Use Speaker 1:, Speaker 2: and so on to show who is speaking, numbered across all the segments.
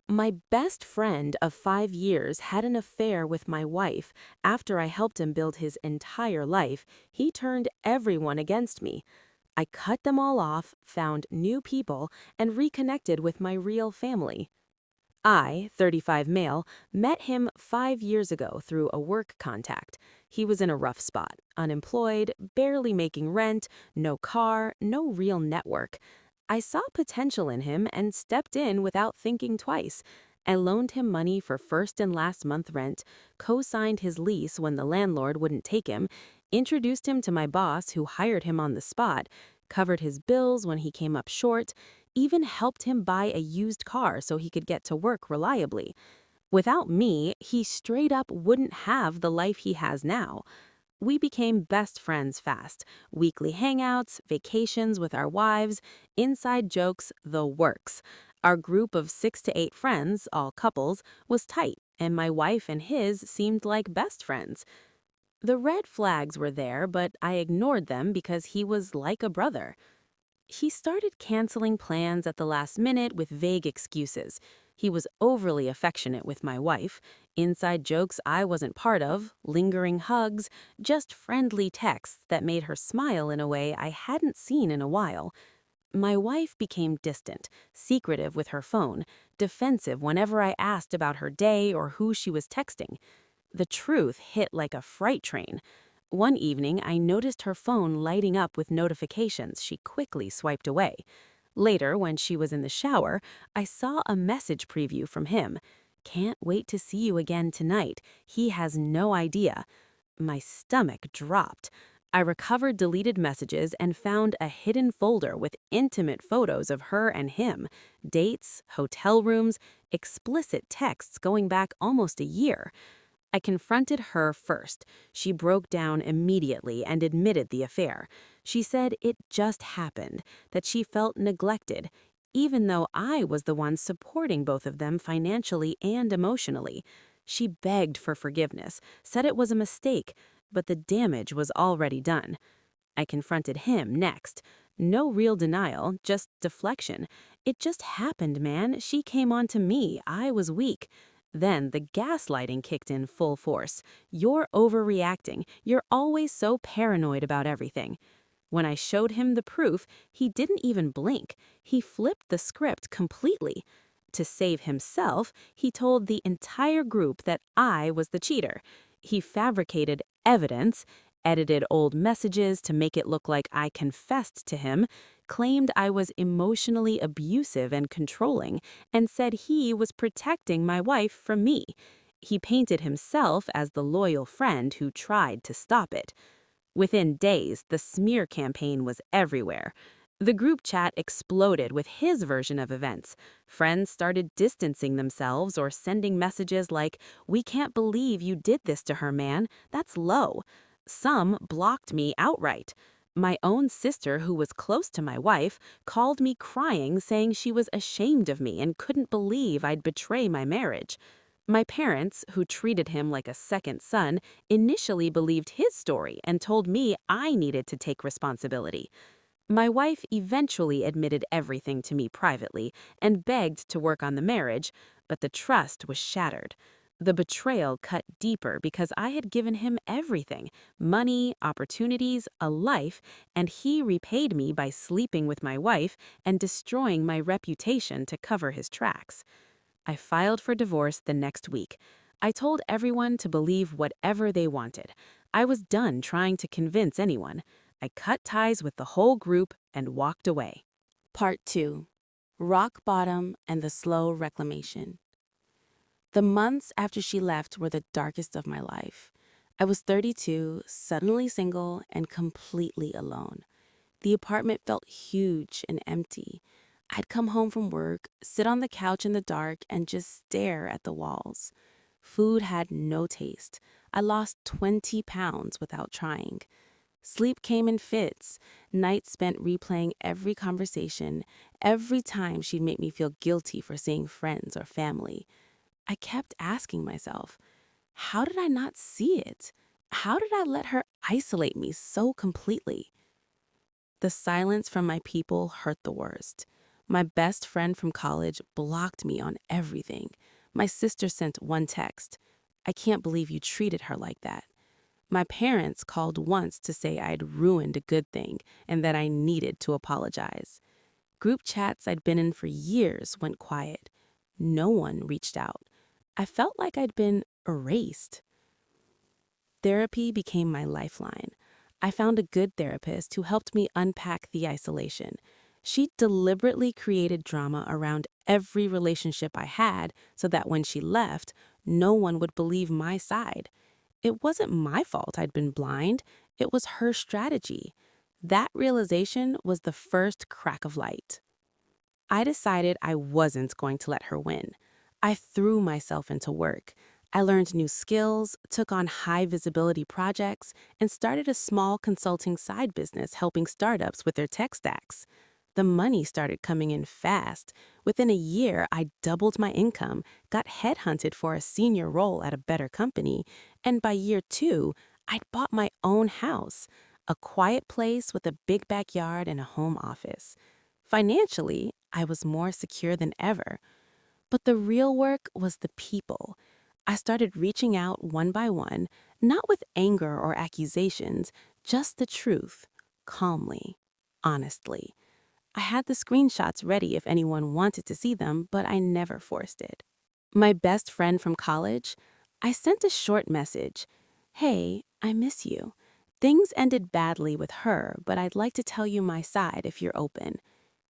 Speaker 1: My best friend of 5 years had an affair with my wife. After I helped him build his entire life, he turned everyone against me. I cut them all off, found new people, and reconnected with my real family. I, 35 male, met him 5 years ago through a work contact. He was in a rough spot, unemployed, barely making rent, no car, no real network. I saw potential in him and stepped in without thinking twice. I loaned him money for first and last month rent, co-signed his lease when the landlord wouldn't take him, introduced him to my boss who hired him on the spot, covered his bills when he came up short, even helped him buy a used car so he could get to work reliably. Without me, he straight up wouldn't have the life he has now. We became best friends fast. Weekly hangouts, vacations with our wives, inside jokes, the works. Our group of 6 to 8 friends, all couples, was tight, and my wife and his seemed like best friends. The red flags were there, but I ignored them because he was like a brother. He started canceling plans at the last minute with vague excuses. He was overly affectionate with my wife, inside jokes I wasn't part of, lingering hugs, just friendly texts that made her smile in a way I hadn't seen in a while. My wife became distant, secretive with her phone, defensive whenever I asked about her day or who she was texting. The truth hit like a freight train. One evening, I noticed her phone lighting up with notifications she quickly swiped away. Later, when she was in the shower, I saw a message preview from him. "Can't wait to see you again tonight. He has no idea." My stomach dropped. I recovered deleted messages and found a hidden folder with intimate photos of her and him, dates, hotel rooms, explicit texts going back almost a year. I confronted her first. She broke down immediately and admitted the affair. She said it just happened, that she felt neglected, even though I was the one supporting both of them financially and emotionally. She begged for forgiveness, said it was a mistake, but the damage was already done. I confronted him next. No real denial, just deflection. "It just happened, man. She came on to me. I was weak." Then the gaslighting kicked in full force. "You're overreacting. You're always so paranoid about everything." When I showed him the proof, he didn't even blink. He flipped the script completely. To save himself, he told the entire group that I was the cheater. He fabricated evidence, edited old messages to make it look like I confessed to him, claimed I was emotionally abusive and controlling, and said he was protecting my wife from me. He painted himself as the loyal friend who tried to stop it. Within days, the smear campaign was everywhere. The group chat exploded with his version of events. Friends started distancing themselves or sending messages like, "We can't believe you did this to her, man. That's low." Some blocked me outright. My own sister, who was close to my wife, called me crying, saying she was ashamed of me and couldn't believe I'd betray my marriage. My parents, who treated him like a second son, initially believed his story and told me I needed to take responsibility. My wife eventually admitted everything to me privately and begged to work on the marriage, but the trust was shattered. The betrayal cut deeper because I had given him everything: money, opportunities, a life, and he repaid me by sleeping with my wife and destroying my reputation to cover his tracks. I filed for divorce the next week. I told everyone to believe whatever they wanted. I was done trying to convince anyone. I cut ties with the whole group and walked away. Part 2. Rock Bottom and the Slow Reclamation. The months after she left were the darkest of my life. I was 32, suddenly single, and completely alone. The apartment felt huge and empty. I'd come home from work, sit on the couch in the dark, and just stare at the walls. Food had no taste. I lost 20 pounds without trying. Sleep came in fits, nights spent replaying every conversation. Every time she'd make me feel guilty for seeing friends or family. I kept asking myself, how did I not see it? How did I let her isolate me so completely? The silence from my people hurt the worst. My best friend from college blocked me on everything. My sister sent one text. I can't believe you treated her like that. My parents called once to say I'd ruined a good thing and that I needed to apologize. Group chats I'd been in for years went quiet. No one reached out. I felt like I'd been erased. Therapy became my lifeline. I found a good therapist who helped me unpack the isolation. She deliberately created drama around every relationship I had so that when she left, no one would believe my side. It wasn't my fault I'd been blind, it was her strategy. That realization was the first crack of light. I decided I wasn't going to let her win. I threw myself into work. I learned new skills, took on high visibility projects, and started a small consulting side business helping startups with their tech stacks. The money started coming in fast. Within a year, I doubled my income, got headhunted for a senior role at a better company, and by year 2, I'd bought my own house, a quiet place with a big backyard and a home office. Financially, I was more secure than ever. But the real work was the people. I started reaching out one by one, not with anger or accusations, just the truth, calmly, honestly. I had the screenshots ready if anyone wanted to see them, but I never forced it. My best friend from college, I sent a short message. Hey, I miss you. Things ended badly with her, but I'd like to tell you my side if you're open.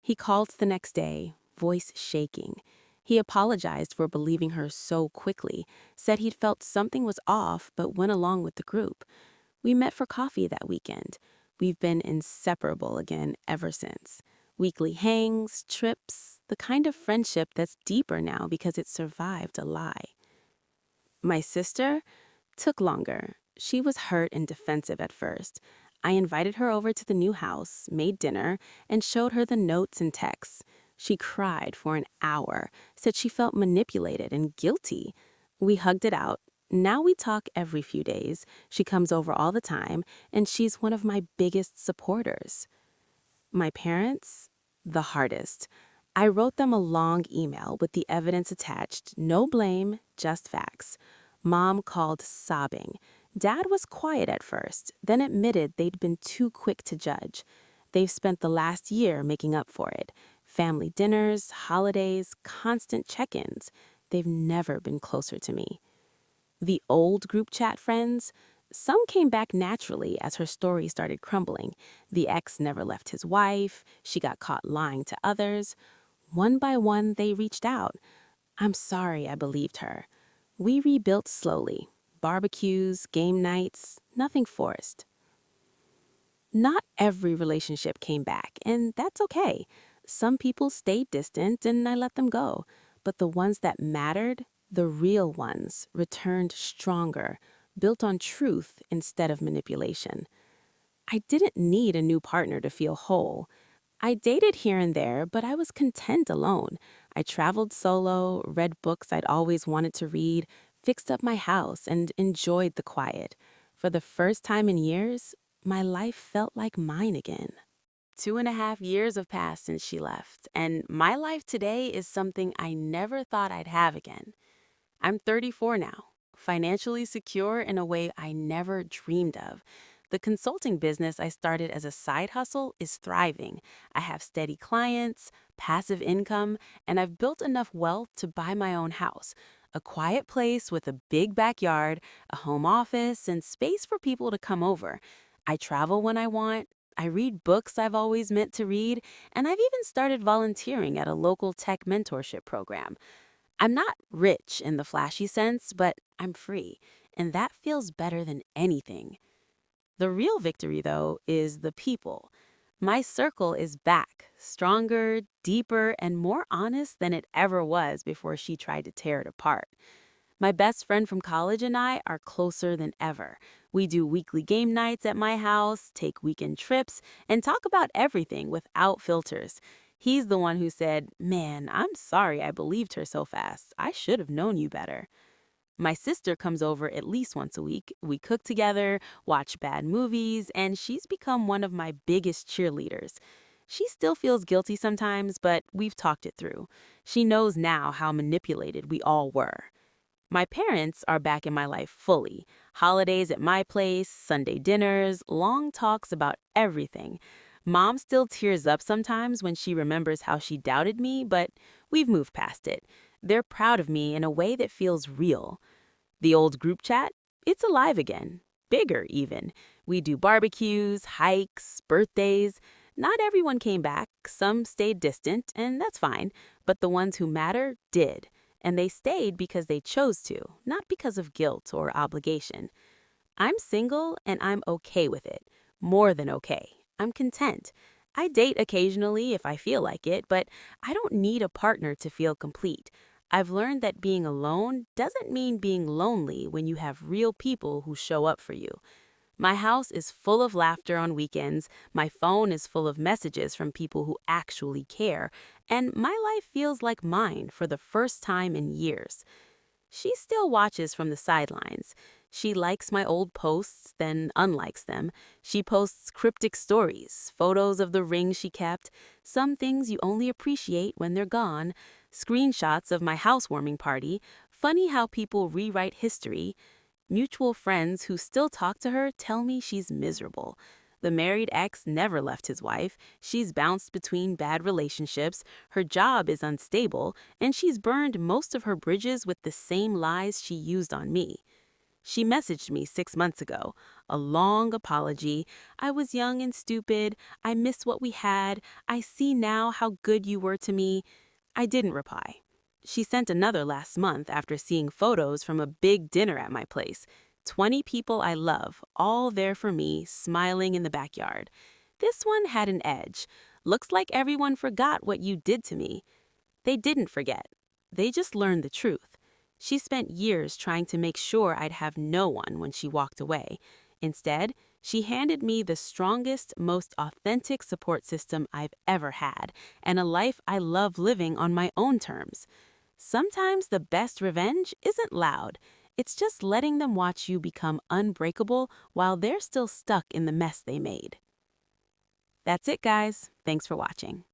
Speaker 1: He called the next day, voice shaking. He apologized for believing her so quickly, said he'd felt something was off but went along with the group. We met for coffee that weekend. We've been inseparable again ever since. Weekly hangs, trips, the kind of friendship that's deeper now because it survived a lie. My sister took longer. She was hurt and defensive at first. I invited her over to the new house, made dinner, and showed her the notes and texts. She cried for an hour, said she felt manipulated and guilty. We hugged it out. Now we talk every few days. She comes over all the time, and she's one of my biggest supporters. My parents? The hardest. I wrote them a long email with the evidence attached, no blame, just facts. Mom called sobbing. Dad was quiet at first, then admitted they'd been too quick to judge. They've spent the last year making up for it. Family dinners, holidays, constant check-ins. They've never been closer to me. The old group chat friends, some came back naturally as her story started crumbling. The ex never left his wife, she got caught lying to others. One by one, they reached out. I'm sorry I believed her. We rebuilt slowly. Barbecues, game nights, nothing forced. Not every relationship came back, and that's okay. Some people stayed distant, and I let them go. But the ones that mattered, the real ones, returned stronger, built on truth instead of manipulation. I didn't need a new partner to feel whole. I dated here and there, but I was content alone. I traveled solo, read books I'd always wanted to read, fixed up my house, and enjoyed the quiet. For the first time in years, my life felt like mine again. 2.5 years have passed since she left, and my life today is something I never thought I'd have again. I'm 34 now, financially secure in a way I never dreamed of. The consulting business I started as a side hustle is thriving. I have steady clients, passive income, and I've built enough wealth to buy my own house. A quiet place with a big backyard, a home office, and space for people to come over. I travel when I want. I read books I've always meant to read, and I've even started volunteering at a local tech mentorship program. I'm not rich in the flashy sense, but I'm free, and that feels better than anything. The real victory, though, is the people. My circle is back, stronger, deeper, and more honest than it ever was before she tried to tear it apart. My best friend from college and I are closer than ever. We do weekly game nights at my house, take weekend trips, and talk about everything without filters. He's the one who said, "Man, I'm sorry I believed her so fast. I should have known you better." My sister comes over at least once a week. We cook together, watch bad movies, and she's become one of my biggest cheerleaders. She still feels guilty sometimes, but we've talked it through. She knows now how manipulated we all were. My parents are back in my life fully. Holidays at my place, Sunday dinners, long talks about everything. Mom still tears up sometimes when she remembers how she doubted me, but we've moved past it. They're proud of me in a way that feels real. The old group chat? It's alive again. Bigger, even. We do barbecues, hikes, birthdays. Not everyone came back. Some stayed distant, and that's fine. But the ones who matter did. And they stayed because they chose to, not because of guilt or obligation. I'm single, and I'm okay with it. More than okay. I'm content. I date occasionally if I feel like it, but I don't need a partner to feel complete. I've learned that being alone doesn't mean being lonely when you have real people who show up for you. My house is full of laughter on weekends, my phone is full of messages from people who actually care, and my life feels like mine for the first time in years. She still watches from the sidelines. She likes my old posts, then unlikes them. She posts cryptic stories, photos of the ring she kept, some things you only appreciate when they're gone, screenshots of my housewarming party. Funny how people rewrite history. Mutual friends who still talk to her tell me she's miserable. The married ex never left his wife. She's bounced between bad relationships. Her job is unstable, and she's burned most of her bridges with the same lies she used on me. She messaged me 6 months ago. A long apology. I was young and stupid. I miss what we had. I see now how good you were to me. I didn't reply. She sent another last month after seeing photos from a big dinner at my place. 20 people I love, all there for me, smiling in the backyard. This one had an edge. Looks like everyone forgot what you did to me. They didn't forget. They just learned the truth. She spent years trying to make sure I'd have no one when she walked away. Instead, she handed me the strongest, most authentic support system I've ever had, and a life I love living on my own terms. Sometimes the best revenge isn't loud. It's just letting them watch you become unbreakable while they're still stuck in the mess they made. That's it, guys. Thanks for watching.